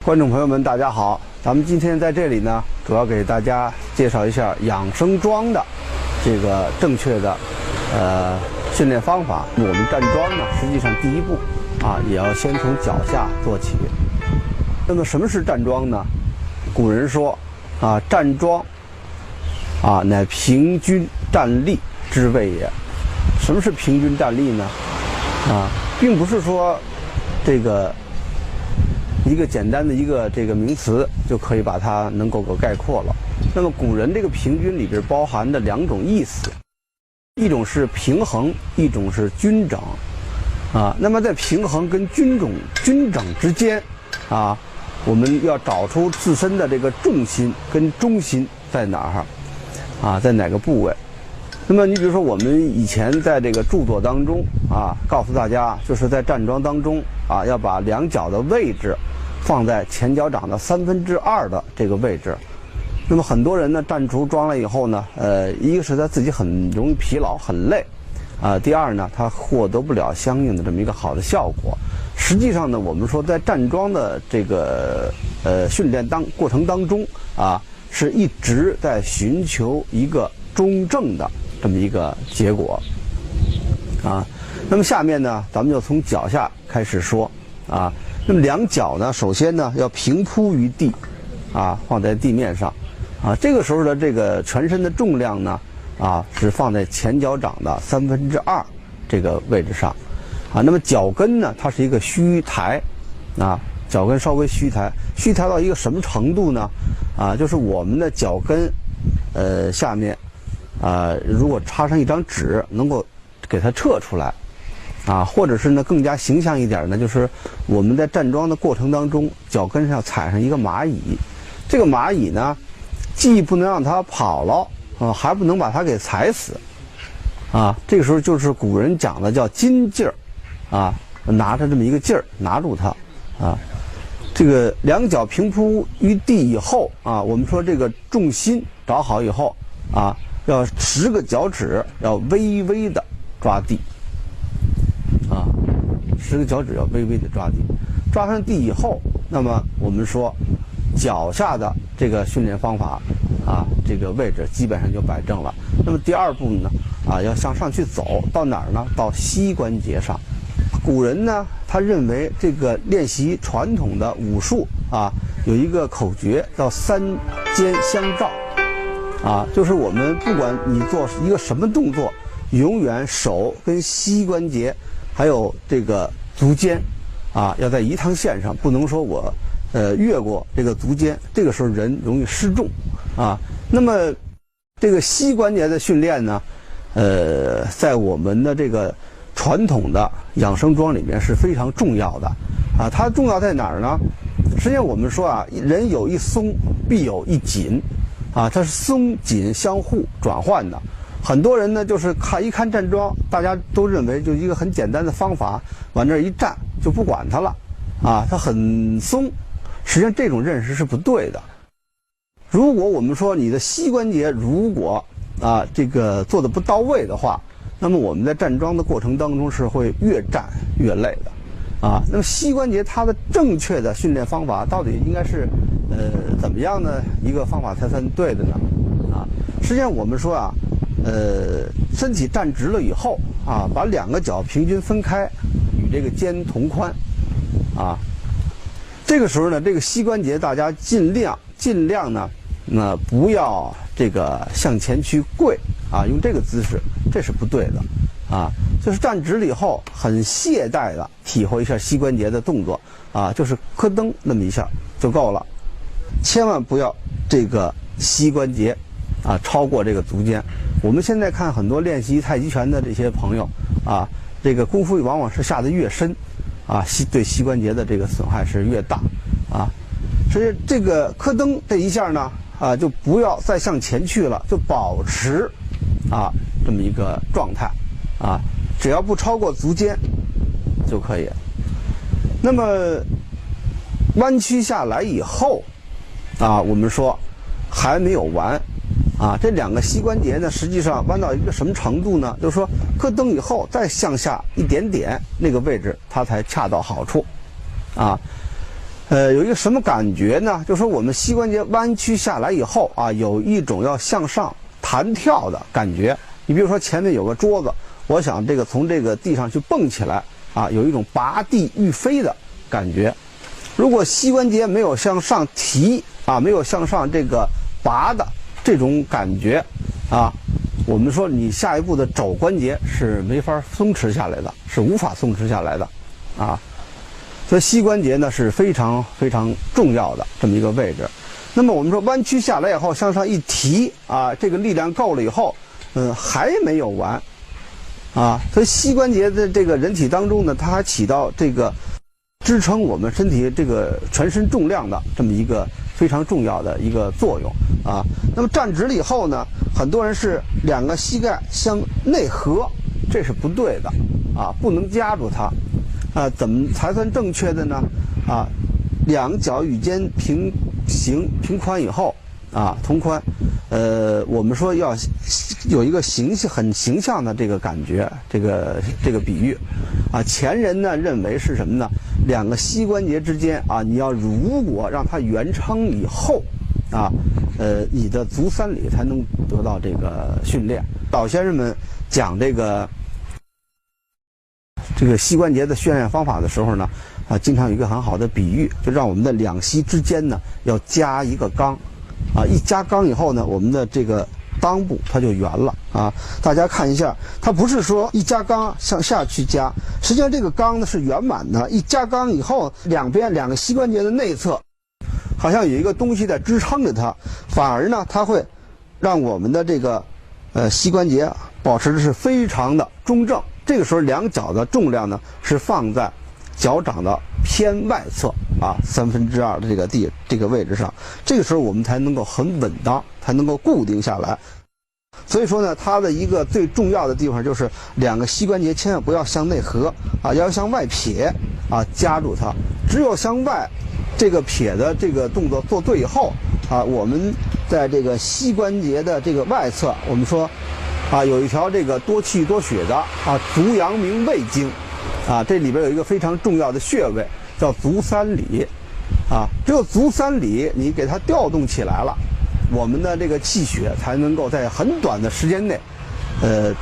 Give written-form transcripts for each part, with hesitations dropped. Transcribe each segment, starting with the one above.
观众朋友们，大家好！咱们今天在这里呢，主要给大家介绍一下养生桩的这个正确的训练方法。我们站桩呢，实际上第一步也要先从脚下做起。那么什么是站桩呢？古人说站桩乃平均站立之谓也。什么是平均站立呢？并不是说这个一个简单的这个名词就可以把它能够概括了。那么古人这个平均里边包含着两种意思，一种是平衡，一种是均整。那么在平衡跟均整之间我们要找出自身的这个重心跟中心在哪儿在哪个部位。那么你比如说我们以前在这个著作当中告诉大家，就是在站桩当中要把两脚的位置放在前脚掌的2/3的这个位置。那么很多人呢站出桩来以后呢，一个是他自己很容易疲劳很累第二呢，他获得不了相应的这么一个好的效果。实际上呢，我们说在站桩的这个训练过程当中是一直在寻求一个中正的这么一个结果那么下面呢，咱们就从脚下开始说那么两脚呢，首先呢要平铺于地放在地面上这个时候的这个全身的重量呢是放在前脚掌的2/3这个位置上那么脚跟呢，它是一个虚抬脚跟稍微虚抬到一个什么程度呢就是我们的脚跟下面如果插上一张纸，能够给它撤出来或者是呢更加形象一点呢，就是我们在站桩的过程当中，脚跟上踩上一个蚂蚁，这个蚂蚁呢既不能让它跑了还不能把它给踩死这个时候就是古人讲的叫金劲儿拿着这么一个劲儿拿住它这个两脚平铺于地以后我们说这个重心找好以后要10个脚趾要微微的抓地10个脚趾要微微的抓地，抓上地以后，那么我们说脚下的这个训练方法这个位置基本上就摆正了。那么第二步呢要向上去走，到哪儿呢？到膝关节上。古人呢他认为这个练习传统的武术有一个口诀叫3肩相照就是我们不管你做一个什么动作，永远手跟膝关节还有这个足尖要在一趟线上，不能说我越过这个足尖，这个时候人容易失重那么这个膝关节的训练呢在我们的这个传统的养生桩里面是非常重要的它重要在哪儿呢？实际上我们说人有一松必有一紧它是松紧相互转换的。很多人呢就是看站桩，大家都认为就一个很简单的方法，往那儿一站就不管它了它很松。实际上这种认识是不对的。如果我们说你的膝关节如果这个做的不到位的话，那么我们在站桩的过程当中是会越站越累的那么膝关节它的正确的训练方法到底应该是怎么样的一个方法才算对的呢实际上我们说身体站直了以后把两个脚平均分开，与这个肩同宽这个时候呢，这个膝关节大家尽量呢不要这个向前去跪用这个姿势，这是不对的就是站直了以后很懈怠的体会一下膝关节的动作就是咯噔那么一下就够了，千万不要这个膝关节超过这个足尖。我们现在看很多练习太极拳的这些朋友这个功夫往往是下得越深对膝关节的这个损害是越大所以这个咯噔这一下呢就不要再向前去了，就保持这么一个状态只要不超过足尖就可以。那么弯曲下来以后我们说还没有完这两个膝关节呢，实际上弯到一个什么程度呢？就是说咯噔以后再向下一点点，那个位置它才恰到好处有一个什么感觉呢？就是说我们膝关节弯曲下来以后啊，有一种要向上弹跳的感觉。你比如说前面有个桌子，我想这个从这个地上去蹦起来啊，有一种拔地欲飞的感觉。如果膝关节没有向上提啊，没有向上这个拔的这种感觉啊，我们说你下一步的肘关节是没法松弛下来的，是无法松弛下来的啊。所以膝关节呢是非常非常重要的这么一个位置。那么我们说弯曲下来以后向上一提啊，这个力量够了以后，还没有完啊。所以膝关节的这个人体当中呢，它还起到这个支撑我们身体这个全身重量的这么一个非常重要的一个作用啊。那么站直了以后呢，很多人是两个膝盖向内合，这是不对的啊，不能夹住它。怎么才算正确的呢？啊，两脚与肩平行平宽以后啊，同宽。我们说要有一个很形象的这个感觉，这个比喻啊。前人呢认为是什么呢？两个膝关节之间啊，你要如果让它圆撑以后啊，你的足三里才能得到这个训练。老先生们讲这个膝关节的训练方法的时候呢，经常有一个很好的比喻，就让我们的两膝之间呢要加一个缸，啊，一加缸以后呢，我们的这个裆部它就圆了啊。大家看一下，它不是说一加缸向下去加，实际上这个缸呢是圆满的。一加缸以后，两个膝关节的内侧好像有一个东西在支撑着它，反而呢它会让我们的这个膝关节保持的是非常的中正。这个时候两脚的重量呢是放在脚掌的偏外侧啊2/3的这个位置上，这个时候我们才能够很稳当，才能够固定下来。所以说呢，它的一个最重要的地方就是两个膝关节千万不要向内合啊，要向外撇啊，夹住它。只有向外这个撇的这个动作做对以后啊，我们在这个膝关节的这个外侧，我们说啊，有一条这个多气多血的啊足阳明胃经啊，这里边有一个非常重要的穴位叫足三里啊，只有足三里你给它调动起来了，我们的这个气血才能够在很短的时间内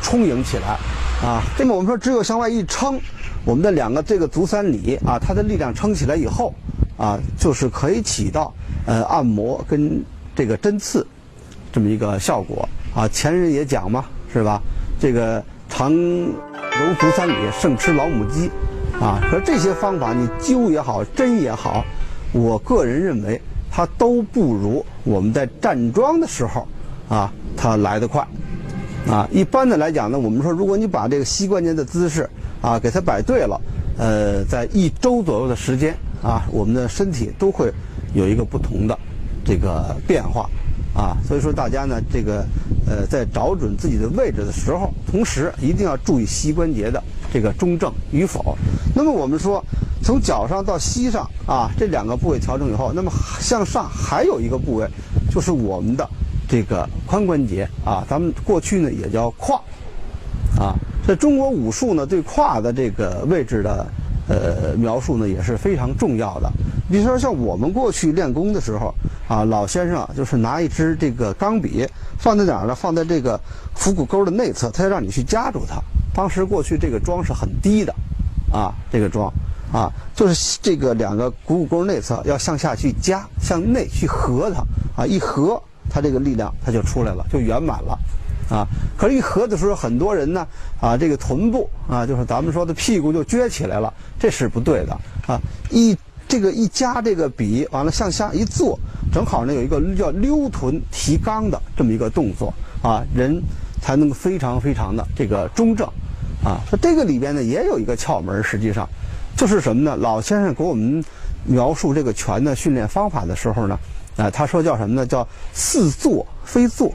充盈起来啊。这么我们说只有向外一撑，我们的两个这个足三里啊，它的力量撑起来以后啊，就是可以起到按摩跟这个针刺这么一个效果啊。前人也讲嘛，是吧？这个常揉足三里，胜吃老母鸡啊。可是这些方法，你灸也好，针也好，我个人认为它都不如我们在站桩的时候啊，它来得快啊。一般的来讲呢，我们说，如果你把这个膝关节的姿势啊给它摆对了，在1周左右的时间啊，我们的身体都会有一个不同的这个变化啊。所以说大家呢，这个在找准自己的位置的时候，同时一定要注意膝关节的这个中正与否。那么我们说，从脚上到膝上啊，这两个部位调整以后，那么向上还有一个部位，就是我们的这个髋关节啊，咱们过去呢也叫胯啊。在中国武术呢，对胯的这个位置的描述呢也是非常重要的。比如说像我们过去练功的时候啊，老先生就是拿一支这个钢笔放在哪儿呢？放在这个腹股沟的内侧，他要让你去夹住它。当时过去这个桩是很低的啊，这个桩啊，就是这个两个股骨沟内侧要向下去夹，向内去合它啊，一合它这个力量它就出来了，就圆满了啊。可是，一合的时候，很多人呢啊，这个臀部啊，就是咱们说的屁股就撅起来了，这是不对的啊。一夹这个笔，完了向下一坐，正好呢有一个叫溜臀提肛的这么一个动作啊，人才能非常非常的这个中正啊。那这个里边呢也有一个窍门，实际上就是什么呢？老先生给我们描述这个拳的训练方法的时候呢，他说叫什么呢？叫似坐非坐。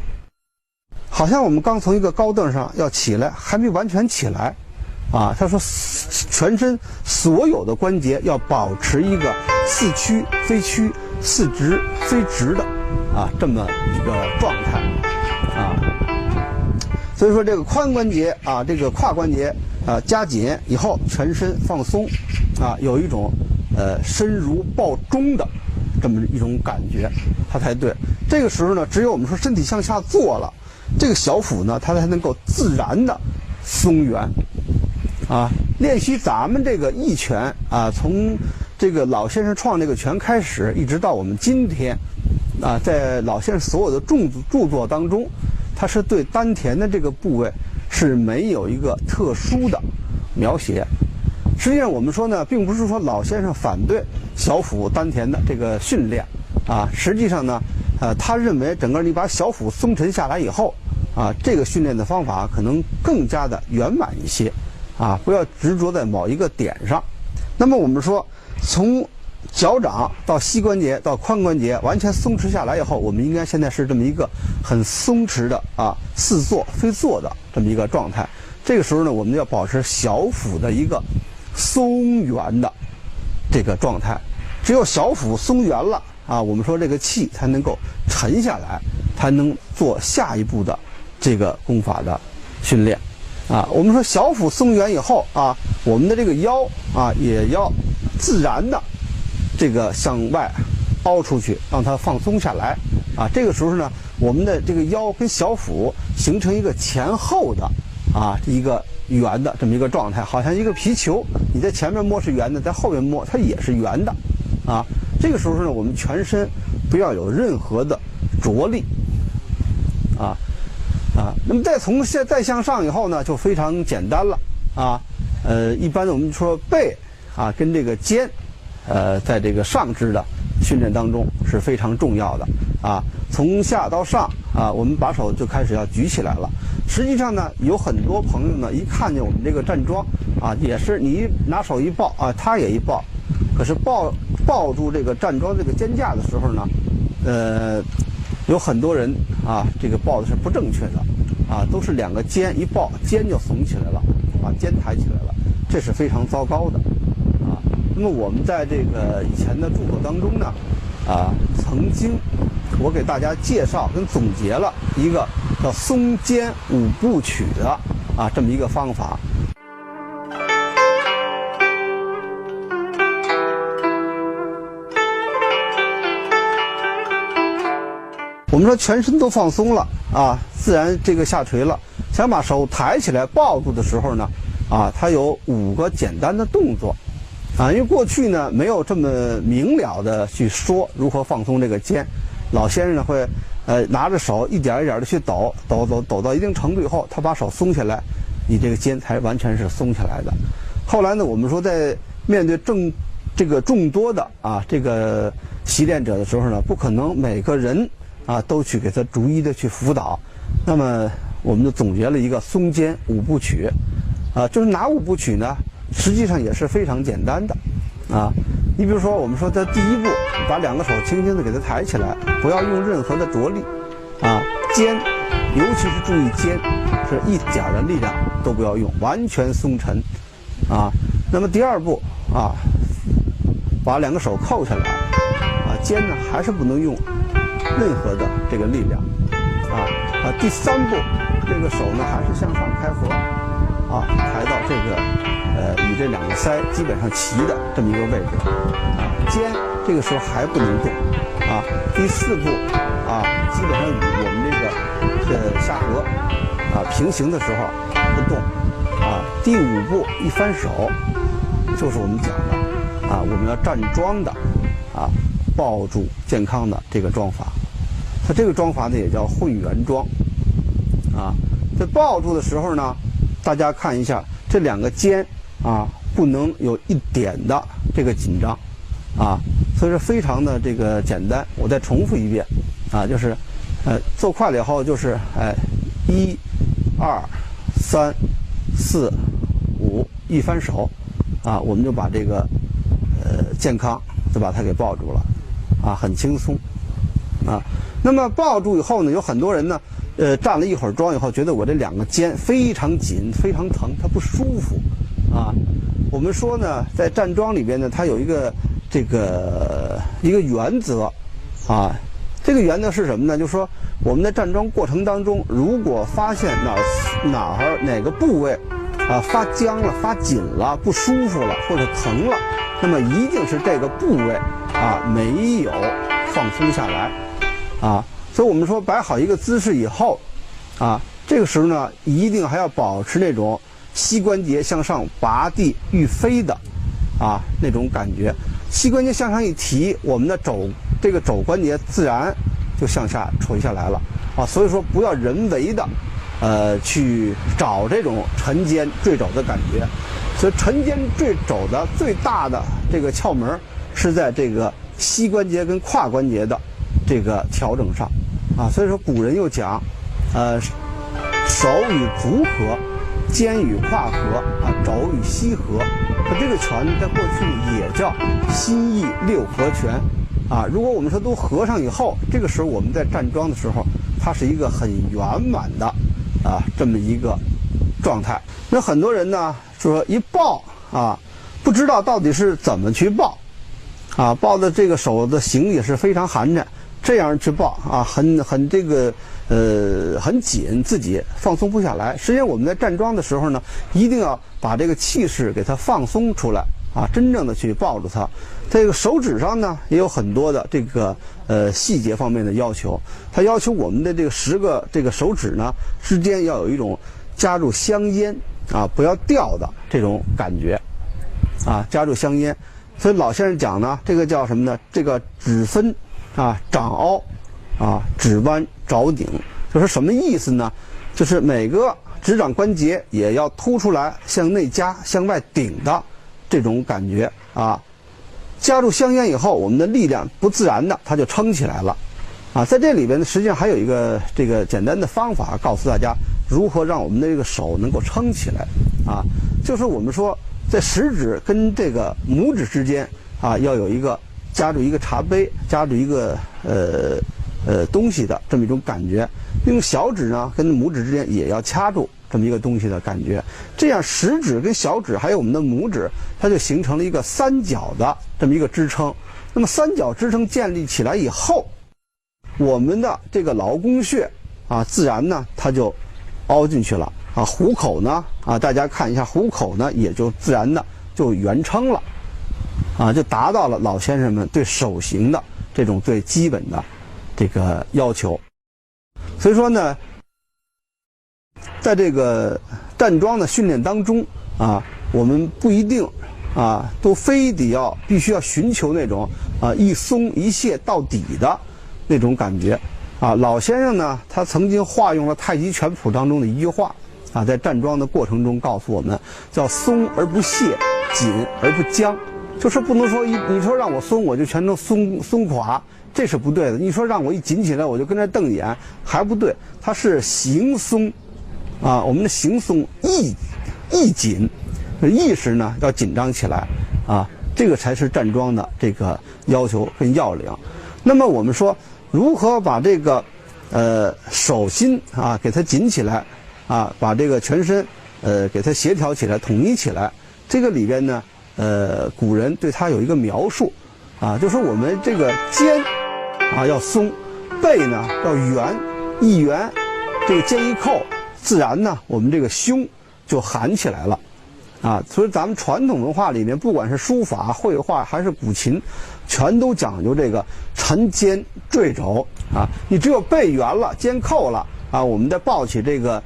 好像我们刚从一个高凳上要起来，还没完全起来啊。他说全身所有的关节要保持一个似屈非屈、似直非直的啊这么一个状态啊。所以说这个髋关节啊，这个胯关节啊夹紧以后，全身放松啊，有一种身如抱钟的这么一种感觉，它才对。这个时候呢，只有我们说身体向下坐了，这个小腹呢，它才能够自然的松圆。啊，练习咱们这个一拳啊，从这个老先生创这个拳开始，一直到我们今天，啊，在老先生所有的著作当中，他是对丹田的这个部位是没有一个特殊的描写。实际上我们说呢，并不是说老先生反对小腹丹田的这个训练啊，实际上呢，他认为整个你把小腹松沉下来以后啊，这个训练的方法可能更加的圆满一些啊，不要执着在某一个点上。那么我们说，从脚掌到膝关节到髋关节完全松弛下来以后，我们应该现在是这么一个很松弛的啊，似坐非坐的这么一个状态。这个时候呢，我们要保持小腹的一个松圆的这个状态。只有小腹松圆了啊，我们说这个气才能够沉下来，才能做下一步的这个功法的训练啊。我们说小腹松圆以后啊，我们的这个腰啊也要自然的这个向外凹出去，让它放松下来啊。这个时候呢，我们的这个腰跟小腹形成一个前后的啊一个圆的这么一个状态，好像一个皮球，你在前面摸是圆的，在后面摸它也是圆的啊。这个时候呢，我们全身不要有任何的着力啊。那么再向上以后呢，就非常简单了啊。一般我们说背啊跟这个肩，在这个上肢的训练当中是非常重要的啊。从下到上啊，我们把手就开始要举起来了。实际上呢，有很多朋友呢，一看见我们这个站桩啊，也是你一拿手一抱啊，他也一抱，可是抱住这个站桩这个肩架的时候呢，有很多人啊，这个抱的是不正确的啊，都是两个肩一抱，肩就耸起来了，把肩抬起来了，这是非常糟糕的啊。那么我们在这个以前的著作当中呢，曾经我给大家介绍跟总结了一个叫松肩五部曲的啊这么一个方法。我们说全身都放松了啊，自然这个下垂了，想把手抬起来抱住的时候呢，啊，它有5个简单的动作啊。因为过去呢没有这么明了的去说如何放松这个肩，老先生呢会拿着手一点一点的去抖到一定程度以后，他把手松下来，你这个肩才完全是松下来的。后来呢，我们说在面对这个众多的啊这个习练者的时候呢，不可能每个人啊都去给他逐一的去辅导，那么我们就总结了一个松肩5部曲啊。就是哪5部曲呢？实际上也是非常简单的啊。你比如说，我们说在第一步，把2个手轻轻的给它抬起来，不要用任何的着力啊。肩，尤其是注意肩，是一点的力量都不要用，完全松沉啊。那么第2步啊，把2个手扣下来啊，肩呢还是不能用任何的这个力量啊。第3步，这个手呢还是向上开合啊，抬到这个与这2个腮基本上齐的这么一个位置啊。肩这个时候还不能动啊。第4步啊，基本上与我们这个下颌啊平行的时候不动啊。第5步一翻手，就是我们讲的啊，我们要站桩的啊，抱住健康的这个桩法。它这个桩法呢也叫混圆桩啊。在抱住的时候呢，大家看一下这2个肩啊，不能有一点的这个紧张啊，所以说非常的这个简单。我再重复一遍啊，就是做快了以后就是1、2、3、4、5，一翻手啊，我们就把这个健康就把它给抱住了啊，很轻松啊。那么抱住以后呢，有很多人呢站了一会儿桩以后，觉得我这2个肩非常紧，非常疼，它不舒服啊。我们说呢，在站桩里边呢，它有一个原则啊。这个原则是什么呢？就是说我们在站桩过程当中，如果发现哪个部位发僵了、发紧了、不舒服了或者疼了，那么一定是这个部位没有放松下来所以我们说摆好一个姿势以后这个时候呢，一定还要保持那种膝关节向上拔地欲飞的那种感觉。膝关节向上一提，我们的这个肘关节自然就向下垂下来了所以说不要人为的去找这种沉肩坠肘的感觉。所以沉肩坠肘的最大的这个窍门是在这个膝关节跟胯关节的这个调整上所以说古人又讲手与足合，肩与胯合肘与膝合。这个拳在过去也叫心意六合拳如果我们说都合上以后，这个时候我们在站桩的时候，它是一个很圆满的这么一个状态。那很多人呢说一抱不知道到底是怎么去抱抱的这个手的形也是非常寒碜，这样去抱很这个很紧，自己放松不下来。实际上我们在站桩的时候呢，一定要把这个气势给它放松出来真正的去抱住它。这个手指上呢也有很多的这个细节方面的要求，它要求我们的这个10个这个手指呢之间要有一种夹住香烟不要掉的这种感觉夹住香烟。所以老先生讲呢，这个叫什么呢？这个指分掌凹指弯着顶，就是什么意思呢？就是每个指掌关节也要凸出来，向内夹、向外顶的这种感觉夹住香烟以后，我们的力量不自然的它就撑起来了在这里边呢，实际上还有一个这个简单的方法，告诉大家如何让我们的这个手能够撑起来就是我们说在食指跟这个拇指之间要有一个夹住一个茶杯，夹住一个东西的这么一种感觉。用小指呢跟拇指之间也要掐住这么一个东西的感觉，这样食指跟小指还有我们的拇指，它就形成了一个三角的这么一个支撑。那么三角支撑建立起来以后，我们的这个劳宫穴自然呢它就凹进去了虎口呢大家看一下，虎口呢也就自然的就圆撑了就达到了老先生们对手型的这种最基本的这个要求。所以说呢，在这个站桩的训练当中我们不一定都非得必须要寻求那种一松一懈到底的那种感觉老先生呢，他曾经化用了太极拳谱当中的一句话在站桩的过程中告诉我们，叫松而不懈，紧而不僵。就是不能说你说让我松我就全都松垮，这是不对的。你说让我一紧起来我就跟那瞪眼，还不对。它是形松我们的形松意紧，意识呢要紧张起来这个才是站桩的这个要求跟要领。那么我们说如何把这个手心给它紧起来把这个全身给它协调起来、统一起来，这个里边呢古人对它有一个描述就是我们这个肩要松，背呢要圆，一圆这个肩一扣，自然呢我们这个胸就含起来了所以咱们传统文化里面，不管是书法、绘画还是古琴，全都讲究这个沉肩坠肘你只有背圆了、肩扣了我们在抱起这个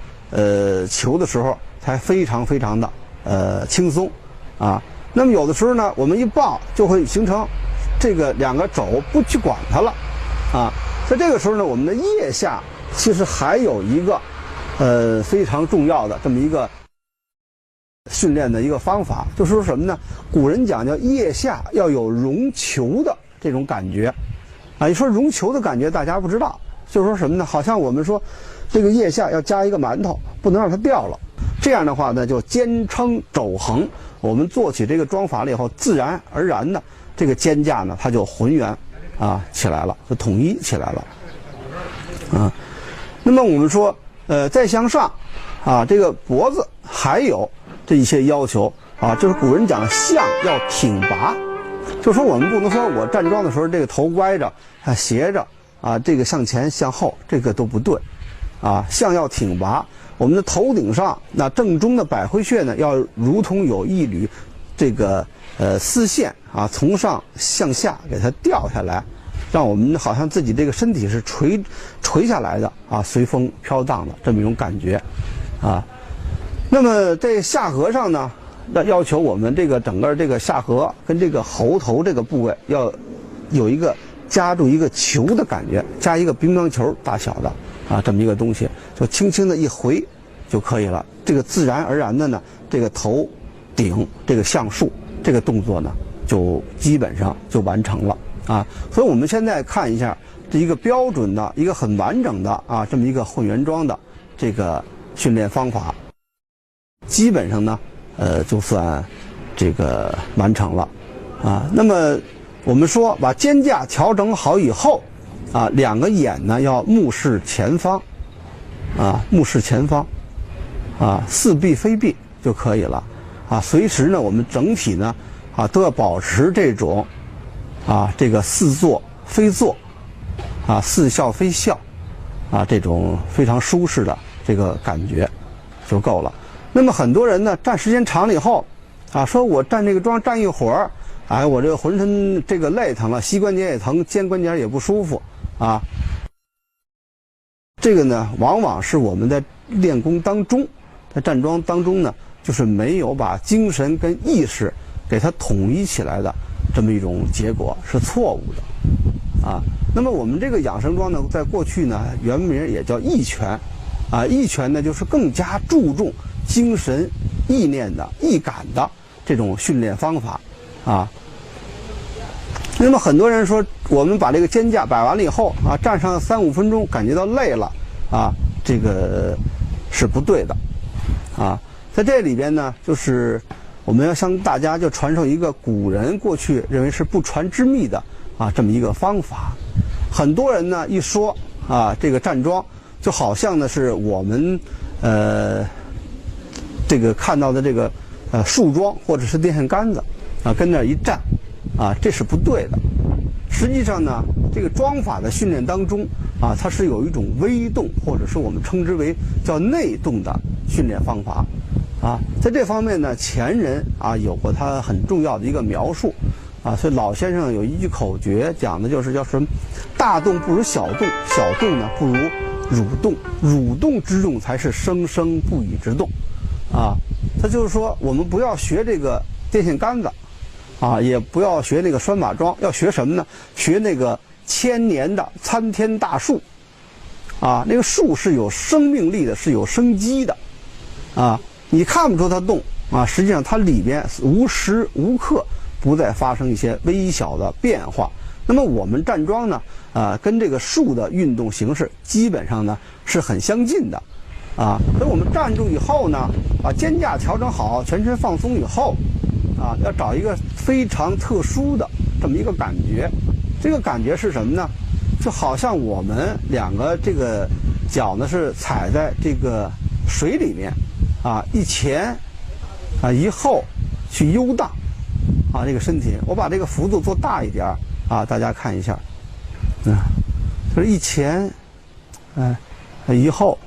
球的时候才非常非常的轻松那么有的时候呢，我们一抱就会形成这个两个肘不去管它了在这个时候呢，我们的腋下其实还有一个非常重要的这么一个训练的一个方法，就是说什么呢？古人讲叫腋下要有绒球的这种感觉你说绒球的感觉大家不知道，就是说什么呢？好像我们说这个腋下要加一个馒头，不能让它掉了。这样的话呢，就肩撑肘横。我们做起这个桩法了以后，自然而然的这个肩架呢，它就浑圆起来了，就统一起来了那么我们说再向上这个脖子还有这一些要求就是古人讲项要挺拔，就说我们不能说我站桩的时候这个头歪着斜着这个向前向后，这个都不对项要挺拔。我们的头顶上那正中的百会穴呢，要如同有一缕这个丝线啊，从上向下给它掉下来，让我们好像自己这个身体是垂下来的啊，随风飘荡的这么一种感觉啊。那么在下颌上呢，要求我们这个整个这个下颌跟这个喉头这个部位要有一个夹住一个球的感觉，加一个乒乓球大小的啊这么一个东西，就轻轻的一回就可以了。这个自然而然的呢，这个头顶这个向竖这个动作呢，就基本上就完成了啊。所以我们现在看一下这一个标准的一个很完整的啊这么一个混元桩的这个训练方法，基本上呢就算这个完成了啊。那么我们说把肩架调整好以后啊，两个眼呢要目视前方啊，目视前方啊，似闭非闭就可以了啊。随时呢我们整体呢啊都要保持这种啊这个似坐非坐啊，似笑非笑啊，这种非常舒适的这个感觉就够了。那么很多人呢站时间长了以后啊，说我站这个桩站一会儿，哎，我这个浑身这个累疼了，膝关节也疼，肩关节也不舒服啊。这个呢往往是我们在练功当中，在站桩当中呢，就是没有把精神跟意识给它统一起来的这么一种结果，是错误的啊。那么我们这个养生桩呢，在过去呢原名也叫意拳啊，意拳呢就是更加注重精神意念的意感的这种训练方法啊。那么很多人说我们把这个肩架摆完了以后啊，站上3-5分钟感觉到累了啊，这个是不对的啊。在这里边呢，就是我们要向大家就传授一个古人过去认为是不传之秘的啊这么一个方法。很多人呢一说啊这个站桩，就好像呢是我们这个看到的这个树桩或者是电线杆子啊，跟那儿一站啊，这是不对的。实际上呢，这个桩法的训练当中啊，它是有一种微动，或者是我们称之为叫内动的训练方法啊。在这方面呢，前人啊有过他很重要的一个描述啊。所以老先生有一句口诀讲的就是叫什么？大动不如小动，小动呢不如蠕动，蠕动之动才是生生不已之动啊。他就是说，我们不要学这个电线杆子啊，也不要学那个拴马桩，要学什么呢？学那个千年的参天大树啊，那个树是有生命力的，是有生机的啊。你看不出它动啊，实际上它里边无时无刻不再发生一些微小的变化。那么我们站桩呢，跟这个树的运动形式基本上呢是很相近的啊。所以我们站住以后呢，把肩架调整好，全身放松以后啊，要找一个非常特殊的这么一个感觉。这个感觉是什么呢？就好像我们两个这个脚呢是踩在这个水里面啊，一前啊一后去游荡啊，这个身体。我把这个幅度做大一点啊，大家看一下，就是一前一后，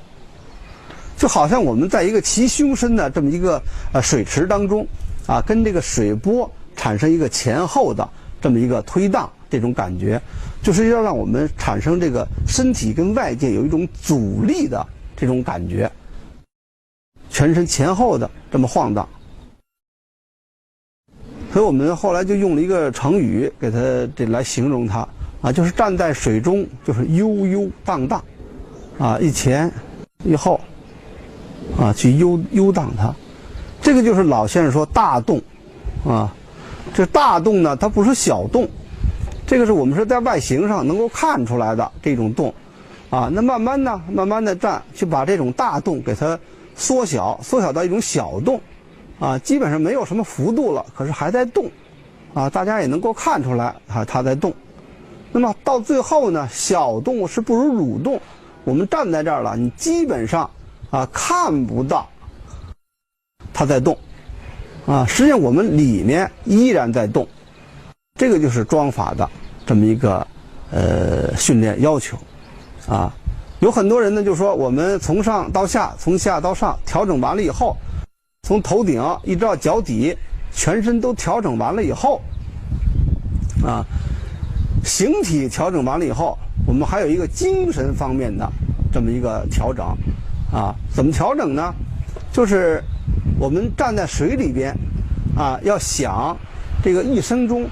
就好像我们在一个齐胸深的这么一个水池当中啊，跟这个水波产生一个前后的这么一个推荡，这种感觉就是要让我们产生这个身体跟外界有一种阻力的这种感觉，全身前后的这么晃荡。所以我们后来就用了一个成语给它这来形容它啊，就是站在水中就是悠悠荡荡啊，一前一后啊去游荡它。这个就是老先生说大动啊，这大动呢它不是小动，这个是我们是在外形上能够看出来的这种动啊。那慢慢的站，去把这种大动给它缩小到一种小动啊，基本上没有什么幅度了，可是还在动啊，大家也能够看出来啊，它在动。那么到最后呢，小动是不如蠕动，我们站在这儿了，你基本上啊看不到它在动啊，实际上我们里面依然在动。这个就是桩法的这么一个训练要求啊。有很多人呢就说，我们从上到下，从下到上调整完了以后，从头顶一直到脚底，全身都调整完了以后，形体调整完了以后，我们还有一个精神方面的这么一个调整，怎么调整呢？就是我们站在水里边，要想这个一生中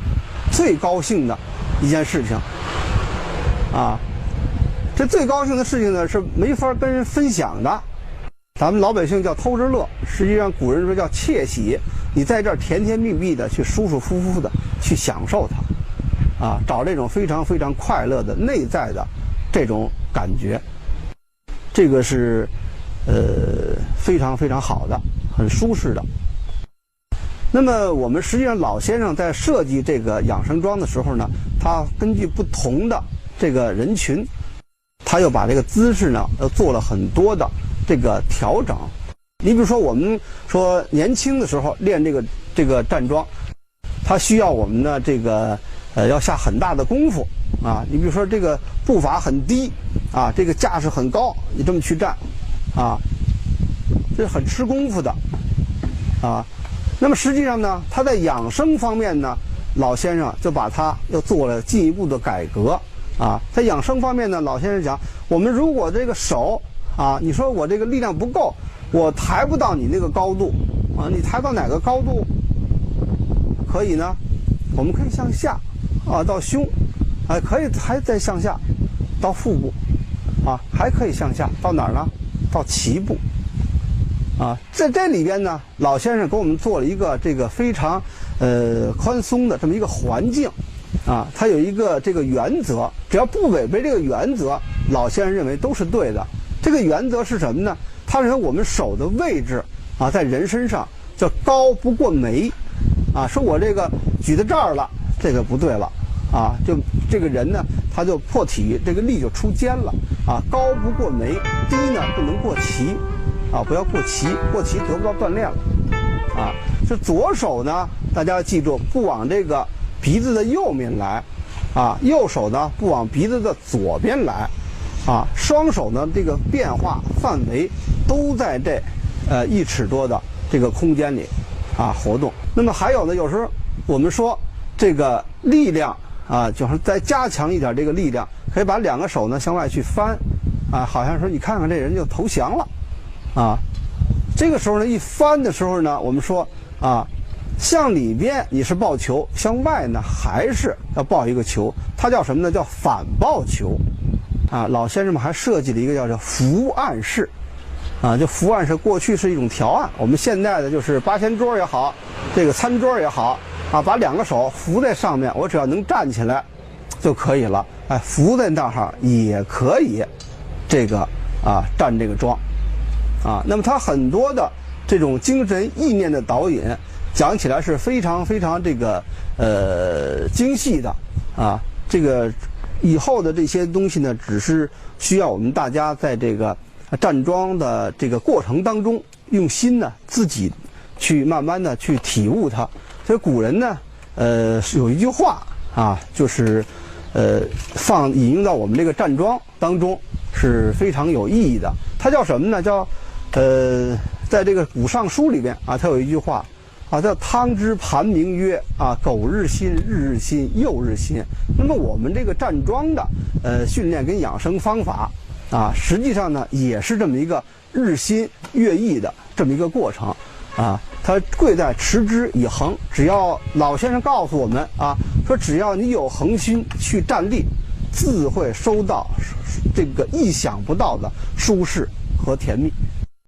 最高兴的一件事情，这最高兴的事情呢是没法跟人分享的，咱们老百姓叫偷着乐，实际上古人说叫窃喜。你在这儿甜甜蜜蜜的去舒舒服服的去享受它，找这种非常非常快乐的内在的这种感觉，这个是非常非常好的，很舒适的。那么我们实际上老先生在设计这个养生庄的时候呢，他根据不同的这个人群，他又把这个姿势呢做了很多的这个调整。你比如说我们说年轻的时候练这个站桩，它需要我们的这个要下很大的功夫你比如说这个步伐很低这个架势很高，你这么去站这是很吃功夫的那么实际上呢，他在养生方面呢，老先生就把它又做了进一步的改革在养生方面呢，老先生讲，我们如果这个手你说我这个力量不够，我抬不到你那个高度你抬到哪个高度可以呢？我们可以向下到胸，可以还再向下到腹部还可以向下到哪儿呢？到脐部在这里边呢，老先生给我们做了一个这个非常宽松的这么一个环境它有一个这个原则，只要不违背这个原则，老先生认为都是对的。这个原则是什么呢？他认为我们手的位置在人身上叫高不过眉说我这个举到这儿了，这个不对了就这个人呢，他就破体，这个力就出肩了高不过眉，低呢不能过脐不要过脐，过脐得不到锻炼了这左手呢，大家要记住，不往这个鼻子的右面来右手呢不往鼻子的左边来双手呢这个变化范围都在这1尺多的这个空间里活动。那么还有呢，有时候我们说这个力量就是再加强一点这个力量，可以把2个手呢向外去翻好像说你看看这人就投降了这个时候呢一翻的时候呢，我们说向里边你是抱球，向外呢还是要抱一个球，它叫什么呢？叫反抱球老先生们还设计了一个叫伏案式就伏案式过去是一种调案，我们现在的就是八仙桌也好，这个餐桌也好把2个手扶在上面，我只要能站起来就可以了扶在那儿也可以这个站这个桩那么它很多的这种精神意念的导引讲起来是非常非常这个精细的这个以后的这些东西呢，只是需要我们大家在这个站桩的这个过程当中用心呢自己去慢慢的去体悟它。所以古人呢有一句话就是引用到我们这个站桩当中是非常有意义的。它叫什么呢？叫在这个古尚书里边它有一句话叫汤之盘铭曰苟日新，日日新，又日新。那么我们这个站桩的训练跟养生方法实际上呢也是这么一个日新月异的这么一个过程它贵在持之以恒。只要老先生告诉我们说只要你有恒心去站立，自会收到这个意想不到的舒适和甜蜜。